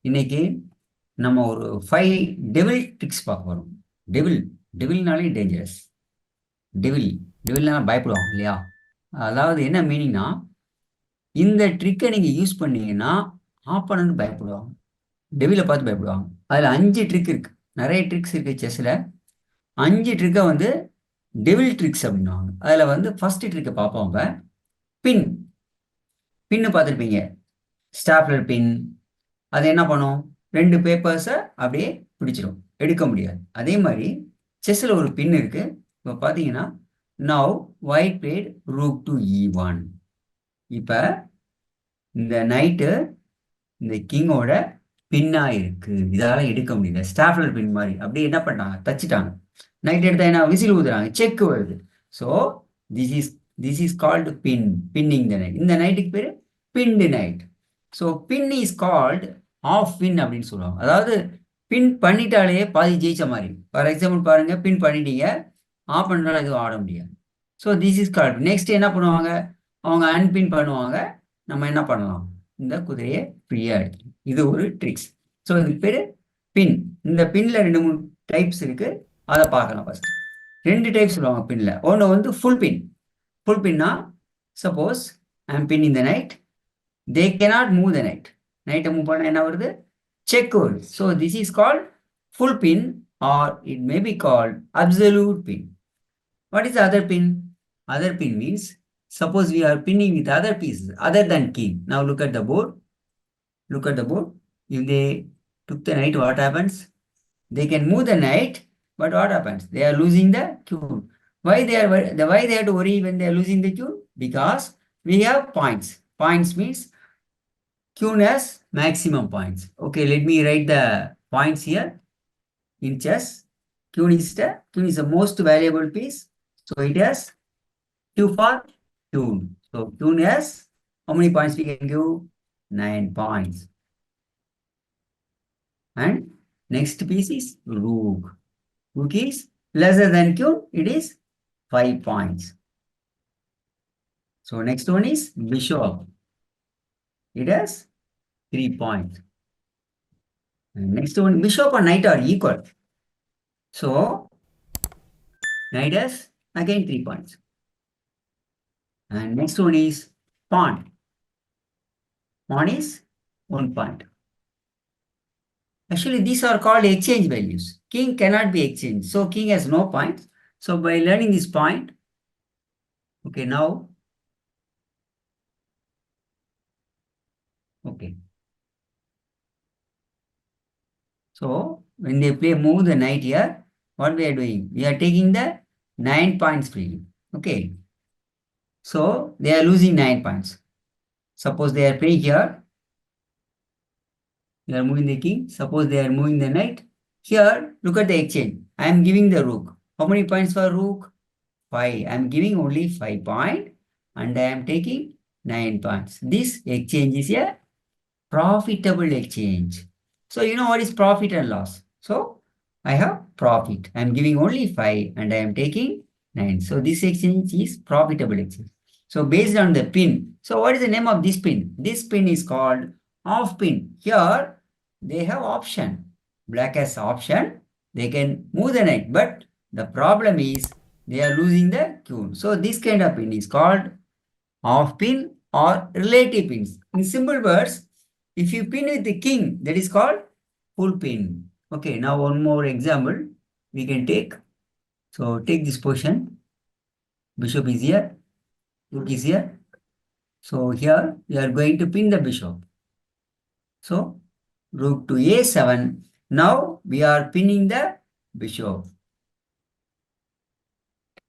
இன்னைக்கு நம்ம ஒரு 5 டெவில் ட்ரிக்ஸ் பார்க்க போறோம். டெவில்னாலே டேஞ்சரஸ். டெவில்னா பயப்படுவாங்க இல்லையா? அதாவது என்ன மீனிங்னா, இந்த ட்ரிக்கை நீங்க யூஸ் பண்ணீங்கன்னா ஆப்பனன்ட் பயப்படுவாங்க, டெவிலை பார்த்து பயப்படுவாங்க. அதில் 5 ட்ரிக் இருக்கு, நிறைய ட்ரிக்ஸ் இருக்கு செஸ்ஸில். 5 ட்ரிக்கை வந்து டெவில் ட்ரிக்ஸ் அப்படின்வாங்க. அதில் வந்து ஃபர்ஸ்ட் ட்ரிக்கை பார்ப்போம். பின் பின்னு பார்த்துருப்பீங்க, ஸ்டாப்லர் பின். அது என்ன பண்ணும்? 2 பேப்பர்ஸை அப்படியே பிடிச்சிடும், எடுக்க முடியாது. அதே மாதிரி செஸ்ஸில் ஒரு பின் இருக்கு. இப்போ பார்த்தீங்கன்னா, now white played rook to E1. இப்போ இந்த நைட்டு இந்த கிங்கோட பின்னா இருக்கு, இதால எடுக்க முடியல. ஸ்டாப்லர் பின் மாதிரி அப்படியே என்ன பண்ணாங்க, தச்சுட்டாங்க. நைட் எடுத்தா என்ன, விசில் ஊதுறாங்க, செக் வருது. So this is this is called pinning the knight. இந்த நைட்டுக்கு பேர் pinned knight. So pin is called half pin அப்படின்னு சொல்லுவாங்க. அதாவது பின் பண்ணிட்டாலே பாதி ஜெயிச்ச மாதிரி. ஃபார் எக்ஸாம்பிள் பாருங்க, பின் பண்ணிட்டீங்க, ஆஃப் பண்ணாலும் எதுவும் ஆட முடியாது. So this is called. Next என்ன பண்ணுவாங்க, அவங்க அன்பின் பண்ணுவாங்க. நம்ம என்ன பண்ணலாம், இந்த குதிரையை ஃப்ரீயா எடுத்துக்கலாம். இது ஒரு ட்ரிக்ஸ். ஸோ இதுக்கு பேர் பின். இந்த பின்ல 2-3 டைப்ஸ் இருக்கு, அதை பார்க்கலாம். ஃபர்ஸ்ட் 2 டைப்ஸ் சொல்லுவாங்க பின்ல. ஒன்று வந்து ஃபுல் பின். ஃபுல் பின்னா, suppose I am pin in the knight, they cannot move the knight. நைட்டை மூவ் பண்ண என்ன வருது, செக் வருது. So this is called full pin, or it may be called absolute pin. What is the other pin? Other pin means, suppose we are pinning with other pieces other than king. Now look at the board. Look at the board. If they took the knight, what happens? They can move the knight, but what happens? They are losing the queen. Why they have to worry when they are losing the queen? Because we have points. Points means queen has maximum points. Okay, let me write the points here. In chess, queen is the most valuable piece. So it has Q for queen. So queen has how many points we can give? 9 points. And next piece is rook. Rook is lesser than queen. It is 5 points. So next one is bishop. It has 3 points. And next one, bishop and knight are equal. So knight has again 3 points. And next one is pawn. Pawn is 1 point. Actually, these are called exchange values. King cannot be exchanged. So king has no points. So by learning this point, okay, now, okay. So when they play move the knight here, what we are doing? We are taking the 9 points freely. Okay. So they are losing 9 points. Suppose they are playing here. They are moving the king. Suppose they are moving the knight. Here, look at the exchange. I am giving the rook. How many points for rook? 5. I am giving only 5 points and I am taking 9 points. This exchange is a profitable exchange. So you know what is profit and loss. So I have profit. I am giving only 5 and I am taking 9. So this exchange is profitable exchange. So based on the pin. So what is the name of this pin? This pin is called off pin. Here they have option. Black has option. They can move the knight. But the problem is they are losing the queen. So this kind of pin is called off pin or relative pins. In simple words, if you pin with the king, that is called full pin. Okay, now one more example we can take. So take this position. Bishop is here. Rook is here. So here we are going to pin the bishop. So rook to A7. Now we are pinning the bishop.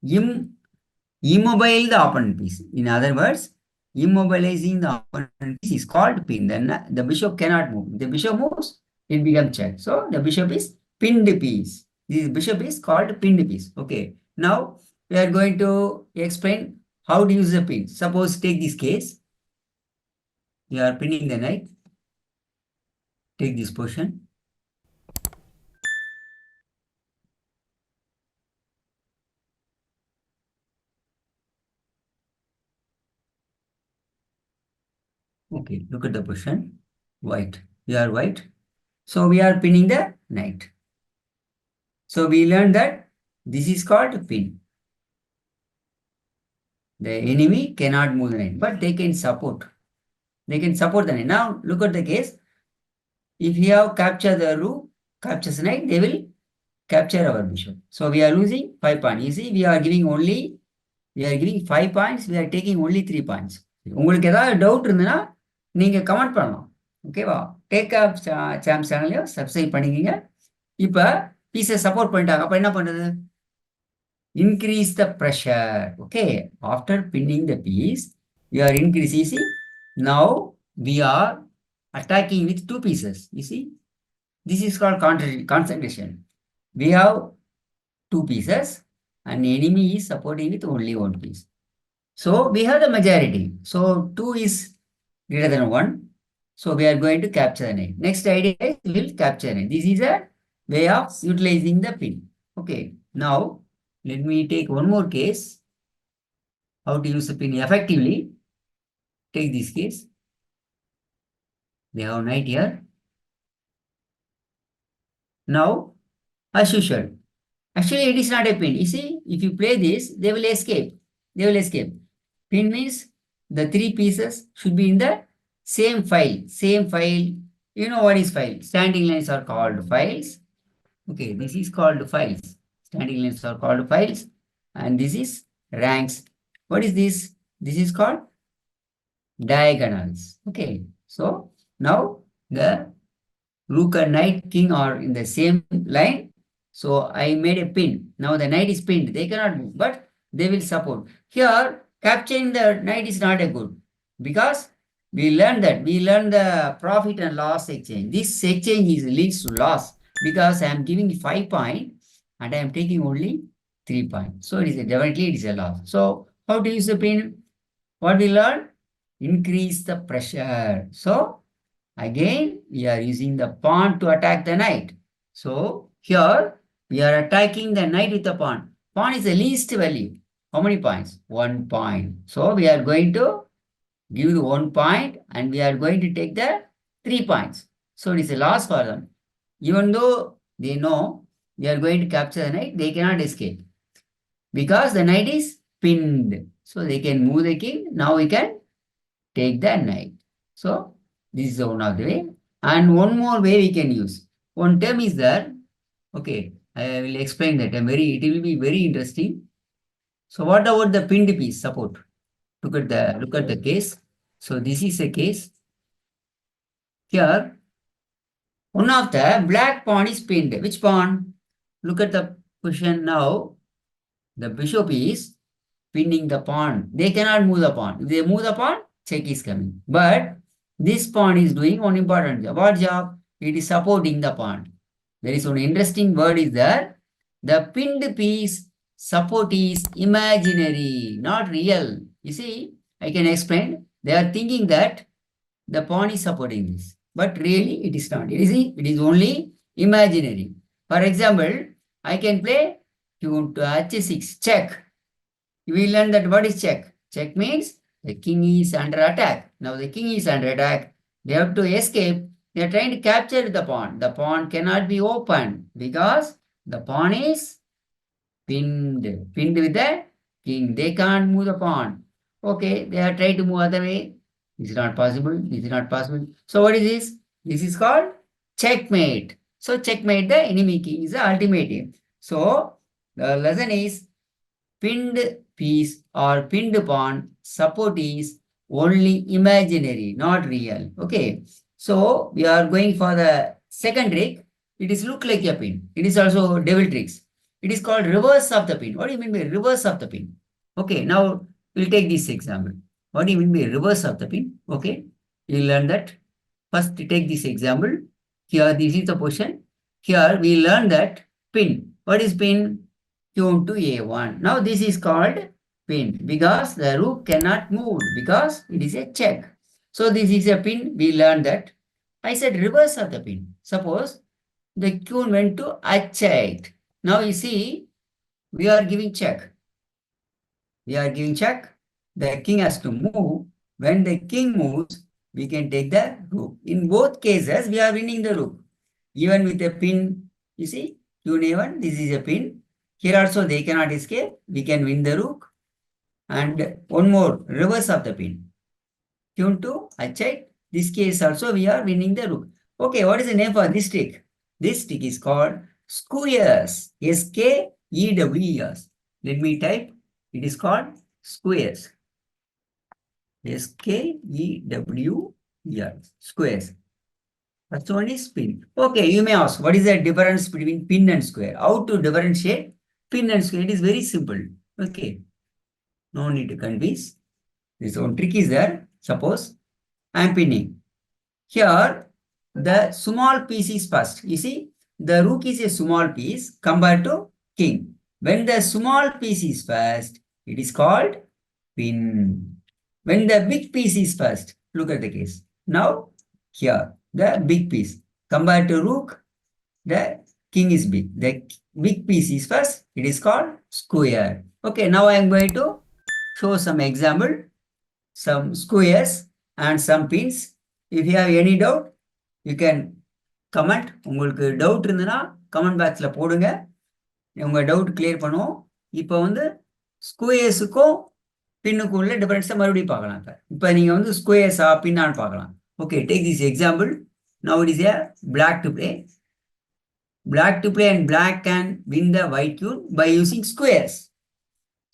Immobile the opponent piece. In other words, immobilizing the opponent piece is called pin. Then the bishop cannot move. If the bishop moves, it becomes check. So the bishop is pinned piece. This bishop is called pinned piece. Okay. Now we are going to explain how to use the pin. Suppose take this case. You are pinning the knight. Take this position. Okay, look at the position. White. We are white. So we are pinning the knight. So we learned that this is called pin. The enemy cannot move the knight, but they can support. They can support the knight. Now look at the case. If we have captured the rook, captures knight, they will capture our bishop. So we are losing 5 points. You see, we are giving 5 points. We are taking only 3 points. உங்களுக்கு ஏதாவது doubt இருந்ததுன்னா நீங்க comment பண்ணலாம். ஓகேவா? Take off Sam's சேனலையும் subscribe பண்ணிக்கிங்க. இப்போ பீஸை சப்போர்ட் பண்ணிட்டாங்க. அப்போ என்ன பண்ணுறது? Increase the pressure. Okay. After pinning the piece, we are increasing. You see, now we are attacking with 2 pieces. You see, this is called concentration. We have 2 pieces and enemy is supporting with only 1 piece. So we have the majority. So 2 is greater than 1. So we are going to capture the knight. Next idea is we will capture knight. This is a way of utilizing the pin. Okay. Now let me take one more case. How to use the pin effectively. Take this case. We have knight here. Now, as usual, actually it is not a pin. You see, if you play this, they will escape. They will escape. Pin means the 3 pieces should be in the same file. Same file. You know what is file? Standing lines are called files. Okay, this is called files. Standing lines are called files. And this is ranks. What is this? This is called diagonals. Okay, so now the rook and knight, king are in the same line. So I made a pin. Now the knight is pinned. They cannot move, but they will support. Here, capturing the knight is not a good because we learned the profit and loss exchange. This exchange is leads to loss because I am giving 5 points and I am taking only 3 points. So it is definitely it is a loss. So how to use the pin? What we learn? Increase the pressure. So again, we are using the pawn to attack the knight. So here we are attacking the knight with the pawn. Pawn is the least value. How many points? 1 point. So we are going to give the 1 point and we are going to take the 3 points. So it is a loss for them. Even though they know we are going to capture the knight, they cannot escape because the knight is pinned. So they can move the king. Now we can take the knight. So this is one of the way. And one more way we can use. One term is there. Okay, I will explain that. It will be very interesting. So what about the pinned piece support? Look at the case. So this is a case. Here, one of the black pawn is pinned. Which pawn? Look at the position now. The bishop is pinning the pawn. They cannot move the pawn. If they move the pawn, check is coming. But this pawn is doing one important job. What job? It is supporting the pawn. There is one interesting word is there. The pinned piece support is imaginary, not real. You see, I can explain. They are thinking that the pawn is supporting this. But really, it is not. It is only imaginary. For example, I can play h6, check. We learn that what is check? Check means the king is under attack. Now the king is under attack. They have to escape. They are trying to capture the pawn. The pawn cannot be opened because the pawn is pinned. Pinned with the king. They can't move the pawn. Okay, they are trying to move other way. This is not possible. This is not possible. So what is this? This is called checkmate. So checkmate, the enemy king is the ultimate aim. So the lesson is pinned piece or pinned pawn support is only imaginary, not real. Okay. So we are going for the second trick. It is look like a pin. It is also devil tricks. It is called reverse of the pin. What do you mean by reverse of the pin? Okay. Now we'll take this example. What do you mean by reverse of the pin? Okay. You'll learn that. First take this example. Here this is the position. Here we learn that pin. What is pin? Q to A1. Now this is called pin because the rook cannot move because it is a check. So this is a pin. We learned that. I said reverse of the pin. Suppose the queen went to H8. Now you see, we are giving check. We are giving check. The king has to move. When the king moves, we can take the rook. In both cases, we are winning the rook. Even with a pin, you see, Q1, this is a pin. Here also they cannot escape. We can win the rook. And one more, reverse of the pin. Q2, I check. This case also we are winning the rook. Okay, what is the name for this trick? This trick is called squares. S-K-E-W-E-S. Let me type. It is called squares. S-K-E-W-E-S. Squares. First one is pin. Okay, you may ask, what is the difference between pin and square? How to differentiate pin and square? It is very simple. Okay. No need to confuse. This one trick is there. Suppose I am pinning. Here, the small piece is first. You see, the rook is a small piece compared to king. When the small piece is first, it is called pin. When the big piece is first, look at the case. Now, here, the big piece. Compared to rook, the king is big. The big piece is first, it is called square. Okay, now I am going to show some example, some squares and some pins. If you have any doubt, you can comment. உங்களுக்கு doubt இருந்ததுன்னா comment பாக்ஸில் போடுங்க. உங்கள் doubt clear பண்ணுவோம். இப்போ வந்து ஸ்கொயர்ஸுக்கும் பின்னுக்கும் உள்ள டிஃபரன்ஸை மறுபடியும் பார்க்கலாம். இப்போ நீங்கள் வந்து ஸ்கொயர்ஸா பின்னான்னு பார்க்கலாம். Okay, take this example. Now it is a black to play. Black to play and black can win the white queen by using squares.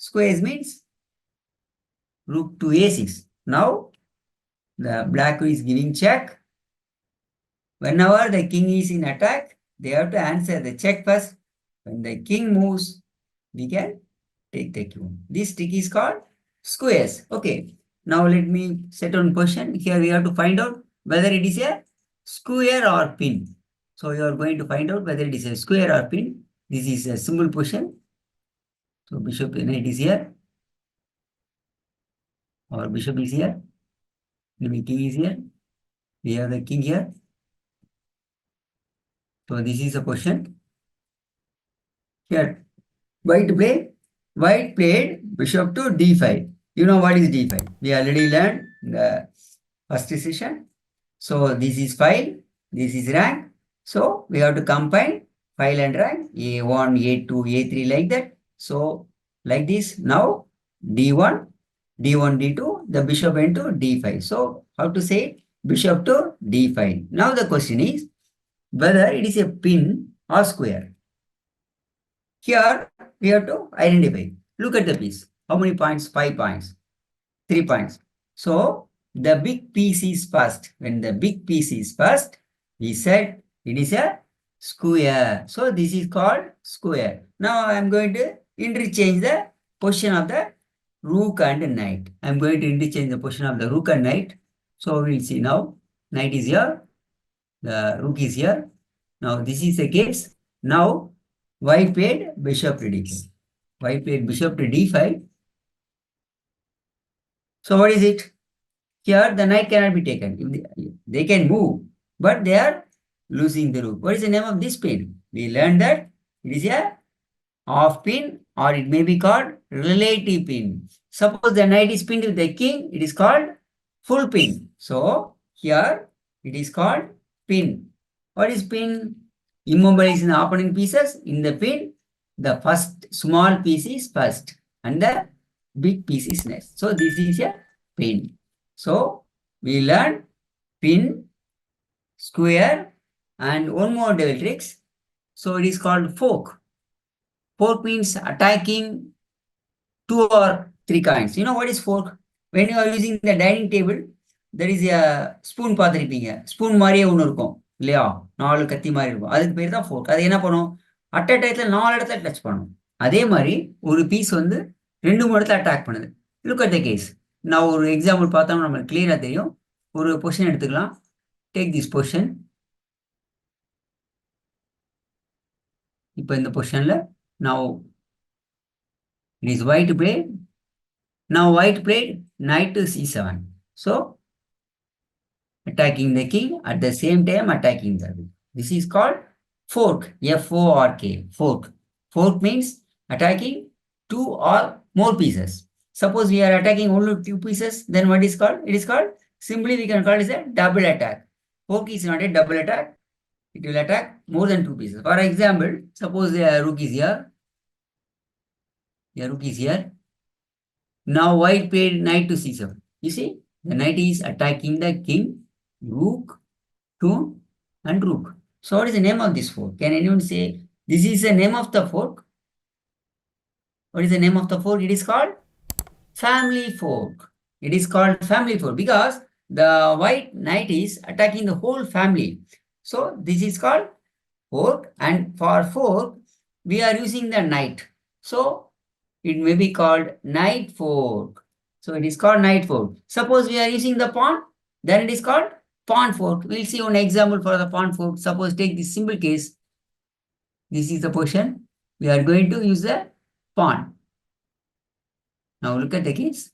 Squares means rook to a6. Now, the black is giving check. Whenever the king is in attack, they have to answer the check first. When the king moves, we can take the queen. This trick is called squares. Okay. Now let me set on position. Here we have to find out whether it is a square or pin. So you are going to find out whether it is a square or pin. This is a simple position. So bishop knight is here. Our bishop is here. Maybe king is here. We have the king here. So this is a position. Here, white play. White played bishop to d5. You know what is d5? We already learned in the first session. So this is file. This is rank. So we have to combine file and rank. A1, A2, A3 like that. So like this. Now d1, d1, d2. The bishop went to d5. So how to say bishop to d5? Now the question is whether it is a pin or square. Here we have to identify. Look at the piece. How many points? 5 points. 3 points. So the big piece is first. When the big piece is first, we said it is a square. So this is called square. Now I am going to interchange the position of the rook and knight. I am going to interchange the position of the rook and knight. So we will see now. Knight is here. The rook is here. Now this is the case. Now white played bishop to d5. White played bishop to d5. So what is it? Here the knight cannot be taken. They can move, but they are losing the rook. What is the name of this pin? We learned that it is a half pin, or it may be called relative pin. Suppose the knight is pinned with the king, it is called full pin. So here it is called pin. What is pin? Immobilizing the opponent pieces. In the pin, the first small piece is first and the big piece is next. So this is a pin. So we learn pin, square, and one more devil tricks. So it is called fork. Fork means attacking 2 or 3 coins. You know what is fork? When you are using the dining table, there is a spoon பார்த்திருப்பீங்க. Spoon மாதிரியே ஒன்று இருக்கும் இல்லையா? 4 கத்தி மாதிரி இருக்கும். அதுக்கு பேர் தான் ஃபோர்க். அது என்ன பண்ணும்? அட் அ டயத்தில் 4 இடத்துல டச் பண்ணும். அதே மாதிரி ஒரு பீஸ் வந்து 2-3 இடத்துல அட்டாக் பண்ணுது. Look at the case. நான் ஒரு எக்ஸாம்பிள் பார்த்தோம்னா நம்மளுக்கு கிளியராக தெரியும். ஒரு பொசிஷன் எடுத்துக்கலாம். Take this position. இப்போ இந்த பொசிஷனில் now it is white play. Now white played knight to c7. So attacking the king at the same time attacking the rook. This is called fork. F-O-R-K. Fork. Fork means attacking 2 or more pieces. Suppose we are attacking only 2 pieces, then what is called? It is called Simply we can call it a double attack. Fork is not a double attack. It will attack more than 2 pieces. For example, suppose the rook is here. The rook is here. Now white played knight to c7. You see, the knight is attacking the king, rook, pawn, and rook. So what is the name of this fork? Can anyone say this is the name of the fork? What is the name of the fork? It is called family fork. It is called family fork because the white knight is attacking the whole family. So this is called fork, and for fork we are using the knight. So it may be called knight fork. So it is called knight fork. Suppose we are using the pawn, then it is called pawn fork. We'll see one example for the pawn fork. Suppose take this simple case. This is the position. We are going to use the pawn. Now look at the case.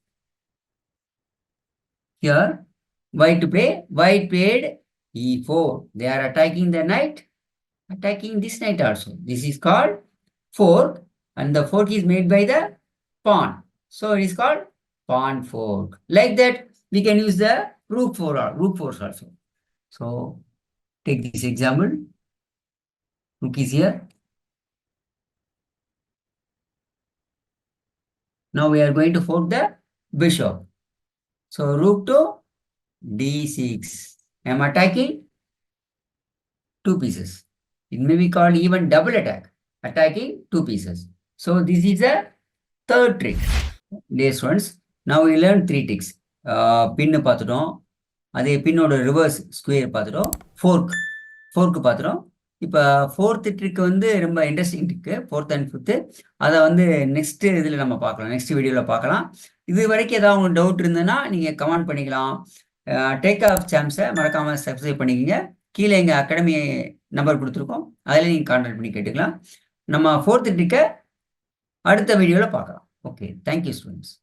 Here, white to play. White played e4. They are attacking the knight, attacking this knight also. This is called fork, and the fork is made by the pawn. So it is called pawn fork. Like that, we can use the rook fork also. So take this example. Rook is here. Now we are going to fork the bishop. So rook to d6. I am attacking 2 pieces. It may be called even double attack, attacking 2 pieces. So this is a third trick. Dear students, now we learn 3 tricks. Pin பார்த்துட்டோம், அதே பின்னோட reverse square பார்த்துட்டோம், fork பார்த்துட்டோம். இப்போ fourth trick வந்து ரொம்ப interesting trick, fourth and fifth. அதை வந்து next இதில் நம்ம பார்க்கலாம், நெக்ஸ்ட் வீடியோவில் பார்க்கலாம். இது வரைக்கும் ஏதாவது உங்களுக்கு டவுட் இருந்ததுன்னா நீங்கள் கமெண்ட் பண்ணிக்கலாம். டேக் ஆஃப் சாம்ஸை மறக்காமல் சப்ஸ்கிரைப் பண்ணிக்கோங்க. கீழே எங்கள் அகாடமி நம்பர் கொடுத்துருக்கோம், அதில் நீங்கள் கான்டாக்ட் பண்ணி கேட்டுக்கலாம். நம்ம ஃபோர்த் ட்ரிக்கை அடுத்த வீடியோவில் பார்க்கலாம். Okay, thank you students.